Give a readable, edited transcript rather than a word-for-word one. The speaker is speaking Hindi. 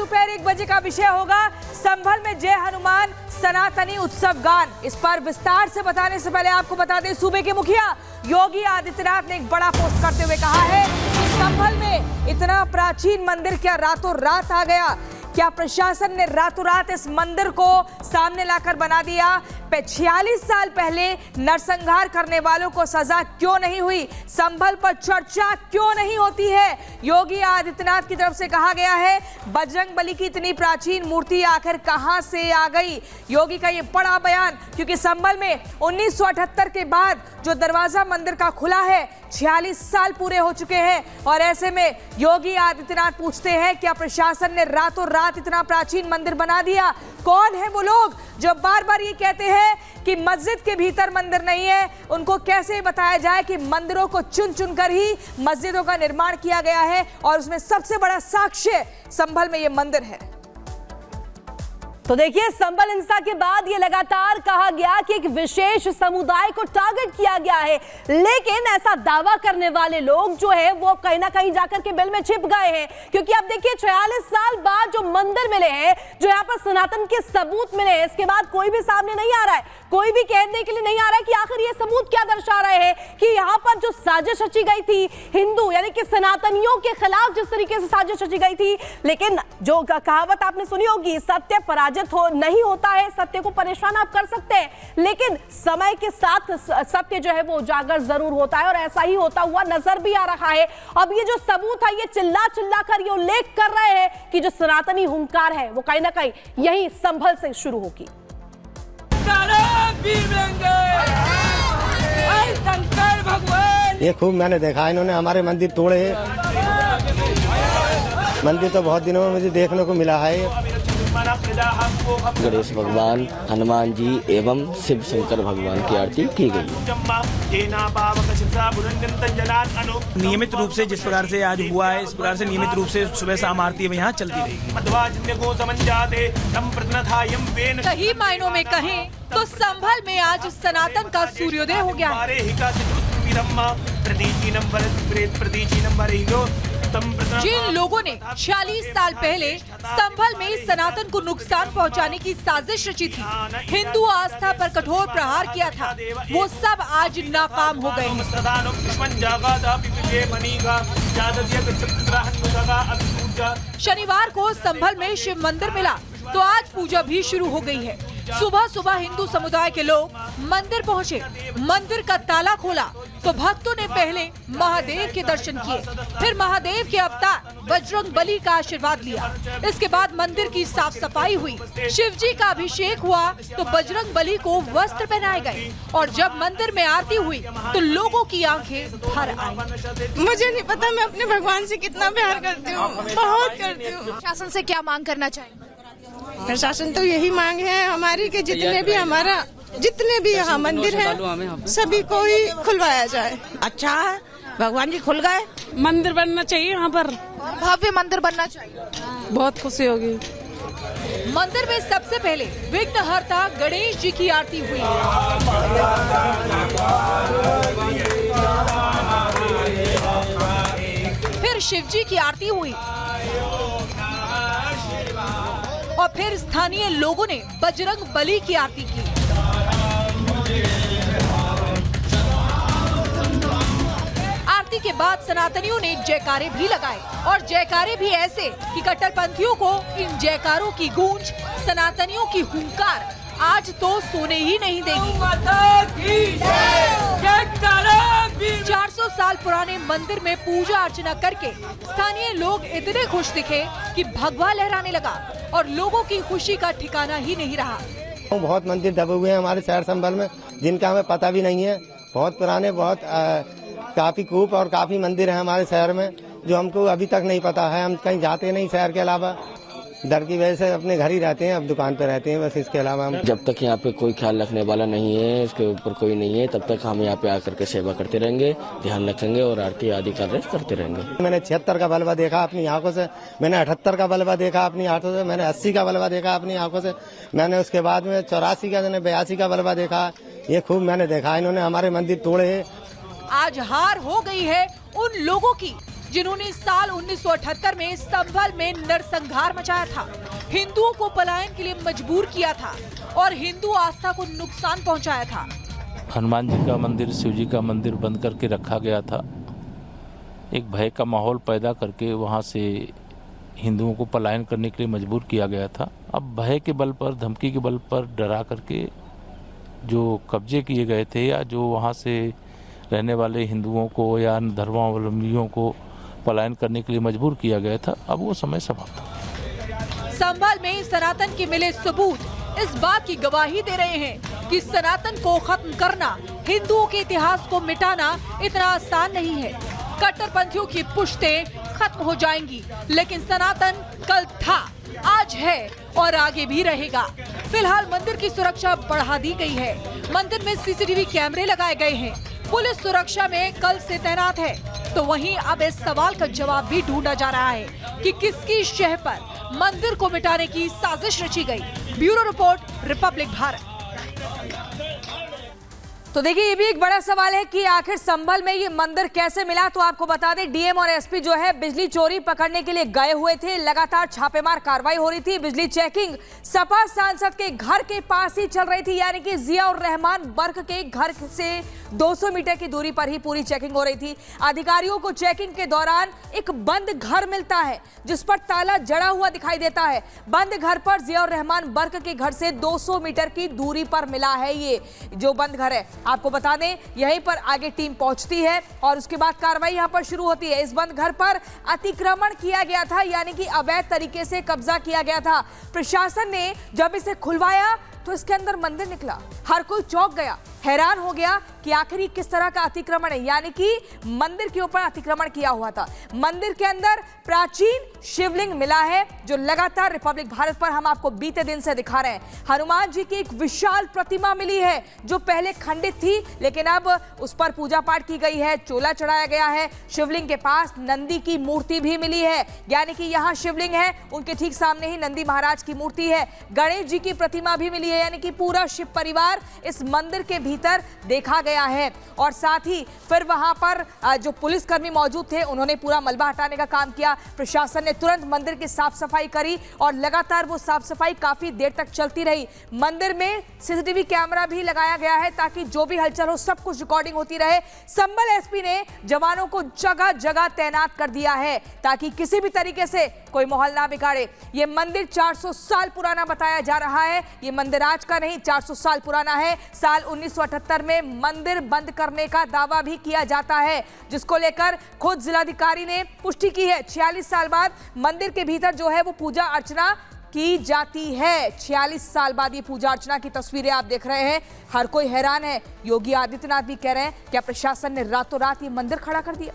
दोपहर 1 बजे का विषय होगा संभल में जय हनुमान सनातनी उत्सव गान। इस पर विस्तार से बताने से पहले आपको बता दें, सूबे के मुखिया योगी आदित्यनाथ ने एक बड़ा पोस्ट करते हुए कहा है कि संभल में इतना प्राचीन मंदिर क्या रातों रात आ गया? क्या प्रशासन ने रातों रात इस मंदिर को सामने लाकर बना दिया? 46 साल पहले नरसंहार करने वालों को सजा क्यों नहीं हुई? संभल पर चर्चा क्यों नहीं होती है? योगी आदित्यनाथ की तरफ से कहा गया है बजरंगबली की इतनी प्राचीन मूर्ति आखिर कहां से आ गई? योगी का ये बड़ा बयान, क्योंकि संभल में 1978 के बाद जो दरवाजा मंदिर का खुला है 46 साल पूरे हो चुके हैं और ऐसे में योगी आदित्यनाथ पूछते हैं क्या प्रशासन ने रातों रात इतना प्राचीन मंदिर बना दिया? कौन है वो लोग जो बार बार ये कहते हैं कि मस्जिद के भीतर मंदिर नहीं है? उनको कैसे बताया जाए कि मंदिरों को चुन चुनकर ही मस्जिदों का निर्माण किया गया है और उसमें सबसे बड़ा साक्ष्य संभल में ये मंदिर है। तो देखिए, संभल हिंसा के बाद ये लगातार कहा गया कि एक विशेष समुदाय को टारगेट किया गया है, लेकिन ऐसा दावा करने वाले लोग जो है वो कहीं ना कहीं जाकर के बिल में छिप गए हैं, क्योंकि अब देखिए 46 साल बाद जो मंदिर मिले हैं, जो यहाँ पर सनातन के सबूत मिले हैं, इसके बाद कोई भी सामने नहीं आ रहा है, कोई भी कहने के लिए नहीं आ रहा है कि आखिर ये सबूत क्या दर्शा रहे हैं कि यहाँ पर जो साजिश रची गई थी हिंदू यानी कि सनातनियों के खिलाफ जिस तरीके से साजिश रची गई थी। लेकिन जो कहावत आपने सुनी होगी, सत्य पराजित नहीं होता है, सत्य को परेशान आप कर सकते हैं, लेकिन समय के साथ सत्य जो है वो उजागर जरूर होता है और ऐसा ही होता हुआ नजर भी आ रहा है। अब ये जो सबूत है ये चिल्ला चिल्ला कर ये उल्लेख कर रहे हैं कि जो सनातनी हुंकार है वो कहीं ना कहीं यही संभल से शुरू होगी। ये खूब मैंने देखा, इन्होंने हमारे मंदिर तोड़े हैं। मंदिर तो बहुत दिनों में मुझे देखने को मिला है। गणेश भगवान, हनुमान जी एवं शिव शंकर भगवान की आरती की गई। नियमित रूप से जिस प्रकार से आज हुआ है, इस प्रकार से नियमित रूप से सुबह शाम आरती यहाँ चलती रहेगी। सही मायनों में कहें तो संभल में आज सनातन का सूर्योदय हो गया है। जिन लोगों ने 46 साल पहले संभल में सनातन को नुकसान पहुंचाने की साजिश रची थी, हिंदू आस्था पर कठोर प्रहार किया था, वो सब आज नाकाम हो गए। शनिवार को संभल में शिव मंदिर मिला तो आज पूजा भी शुरू हो गई है। सुबह सुबह हिंदू समुदाय के लोग मंदिर पहुंचे, मंदिर का ताला खोला तो भक्तों ने पहले महादेव के दर्शन किए, फिर महादेव के अवतार बजरंगबली का आशीर्वाद लिया। इसके बाद मंदिर की साफ सफाई हुई, शिव जी का अभिषेक हुआ तो बजरंगबली को वस्त्र पहनाए गए और जब मंदिर में आरती हुई तो लोगों की आंखें भर आई। मुझे नहीं पता, मैं अपने भगवान से कितना प्यार करती हूँ, बहुत करती हूँ। प्रशासन से क्या मांग करना चाहिए? प्रशासन तो यही मांग है हमारी कि जितने भी यहाँ मंदिर हैं सभी को ही खुलवाया जाए। अच्छा है, भगवान जी खुल गए, मंदिर बनना चाहिए यहाँ पर, भव्य मंदिर बनना चाहिए, बहुत खुशी होगी। मंदिर में सबसे पहले विघ्नहर्ता गणेश जी की आरती हुई। फिर शिव जी की आरती हुई और फिर स्थानीय लोगों ने बजरंगबली की आरती की। आरती के बाद सनातनियों ने जयकारे भी लगाए और जयकारे भी ऐसे कि कट्टरपंथियों को इन जयकारों की गूंज, सनातनियों की हुंकार आज तो सोने ही नहीं देगी। 400 साल पुराने मंदिर में पूजा अर्चना करके स्थानीय लोग इतने खुश दिखे कि भगवा लहराने लगा और लोगों की खुशी का ठिकाना ही नहीं रहा। बहुत मंदिर दबे हुए हैं हमारे शहर संभल में, जिनका हमें पता भी नहीं है। बहुत पुराने, बहुत काफी कूप और काफी मंदिर है हमारे शहर में जो हमको अभी तक नहीं पता है। हम कहीं जाते नहीं शहर के अलावा, डर की वजह से अपने घर ही रहते हैं, अब दुकान पे रहते हैं बस। इसके अलावा हम जब तक यहाँ पे कोई ख्याल रखने वाला नहीं है, इसके ऊपर कोई नहीं है, तब तक हम यहाँ पे आकर के सेवा करते रहेंगे, ध्यान रखेंगे और आरती आदि कार्य करते रहेंगे। मैंने 76 का बलवा देखा अपनी आंखों से, मैंने 78 का बलवा देखा अपनी आंखों से, मैंने 80 का बलवा देखा अपनी आंखों से, मैंने उसके बाद में 84 का, 82 का बलवा देखा। ये खूब मैंने देखा, इन्होंने हमारे मंदिर तोड़े हैं। आज हार हो गई है उन लोगों की जिन्होंने साल 1978 में संभल में नरसंहार मचाया था, हिंदुओं को पलायन के लिए मजबूर किया था और हिंदू आस्था को नुकसान पहुंचाया था। हनुमान जी का मंदिर, शिव जी का मंदिर बंद करके रखा गया था। एक भय का माहौल पैदा करके वहां से हिंदुओं को पलायन करने के लिए मजबूर किया गया था। अब भय के बल पर, धमकी के बल पर डरा करके जो कब्जे किए गए थे या जो वहां से रहने वाले हिंदुओं को या धर्मावलंबियों को पलायन करने के लिए मजबूर किया गया था, अब वो समय समाप्त हो। संभल में सनातन के मिले सबूत इस बात की गवाही दे रहे हैं कि सनातन को खत्म करना, हिंदुओं के इतिहास को मिटाना इतना आसान नहीं है। कट्टरपंथियों की पुश्तें खत्म हो जाएंगी, लेकिन सनातन कल था, आज है और आगे भी रहेगा। फिलहाल मंदिर की सुरक्षा बढ़ा दी गई है। मंदिर में सीसीटीवी कैमरे लगाए गए हैं। पुलिस सुरक्षा में कल से तैनात है। तो वहीं अब इस सवाल का जवाब भी ढूंढा जा रहा है कि किसकी शह पर मंदिर को मिटाने की साजिश रची गई। Bureau report, Republic Bharat. तो देखिए, ये भी एक बड़ा सवाल है कि आखिर संभल में ये मंदिर कैसे मिला। तो आपको बता दें, डीएम और एसपी जो है बिजली चोरी पकड़ने के लिए गए हुए थे। लगातार छापेमार कार्रवाई हो रही थी। बिजली चेकिंग सपा सांसद के घर के पास ही चल रही थी, यानी कि जिया और रहमान बर्क के घर से 200 मीटर की दूरी पर ही पूरी चेकिंग हो रही थी। अधिकारियों को चेकिंग के दौरान एक बंद घर मिलता है जिस पर ताला जड़ा हुआ दिखाई देता है। बंद घर पर जिया और रहमान बर्क के घर से 200 मीटर की दूरी पर मिला है ये जो बंद घर है। आपको बता दें, यहीं पर आगे टीम पहुंचती है और उसके बाद कार्रवाई यहां पर शुरू होती है। इस बंद घर पर अतिक्रमण किया गया था, यानी कि अवैध तरीके से कब्जा किया गया था। प्रशासन ने जब इसे खुलवाया तो इसके अंदर मंदिर निकला। हर कोई चौंक गया, हैरान हो गया कि आखिर ये किस तरह का अतिक्रमण है, यानी कि मंदिर के ऊपर अतिक्रमण किया हुआ था। मंदिर के अंदर प्राचीन शिवलिंग मिला है जो लगातार रिपब्लिक भारत पर हम आपको बीते दिन से दिखा रहे हैं। हनुमान जी की एक विशाल प्रतिमा मिली है जो पहले खंडित थी, लेकिन अब उस पर पूजा पाठ की गई है, चोला चढ़ाया गया है। शिवलिंग के पास नंदी की मूर्ति भी मिली है, यानी कि यहाँ शिवलिंग है, उनके ठीक सामने ही नंदी महाराज की मूर्ति है। गणेश जी की प्रतिमा भी मिली है, यानी कि पूरा शिव परिवार इस मंदिर के भीतर देखा गया है। और साथ ही फिर वहां पर जो पुलिसकर्मी मौजूद थे उन्होंने पूरा मलबा हटाने का काम किया। प्रशासन ने तुरंत मंदिर की साफ सफाई करी और लगातार वो साफ सफाई काफी देर तक चलती रही। मंदिर में सीसीटीवी कैमरा भी लगाया गया है ताकि जो भी हलचल हो सब कुछ रिकॉर्डिंग होती रहे। संभल एसपी ने जवानों को जगह जगह तैनात कर दिया है ताकि किसी भी तरीके से कोई माहौल ना बिगाड़े। ये मंदिर 400 साल पुराना बताया जा रहा है। ये मंदिर आज का नहीं, 400 साल पुराना है। साल 1978 में मंदिर बंद करने का दावा भी किया जाता है, जिसको लेकर खुद जिलाधिकारी ने पुष्टि की है। 46 साल बाद मंदिर के भीतर जो है वो पूजा अर्चना की जाती है। 46 साल बाद ये पूजा अर्चना की तस्वीरें आप देख रहे हैं। हर कोई हैरान है। योगी आदित्यनाथ भी कह रहे हैं क्या प्रशासन ने रातों रात ये मंदिर खड़ा कर दिया।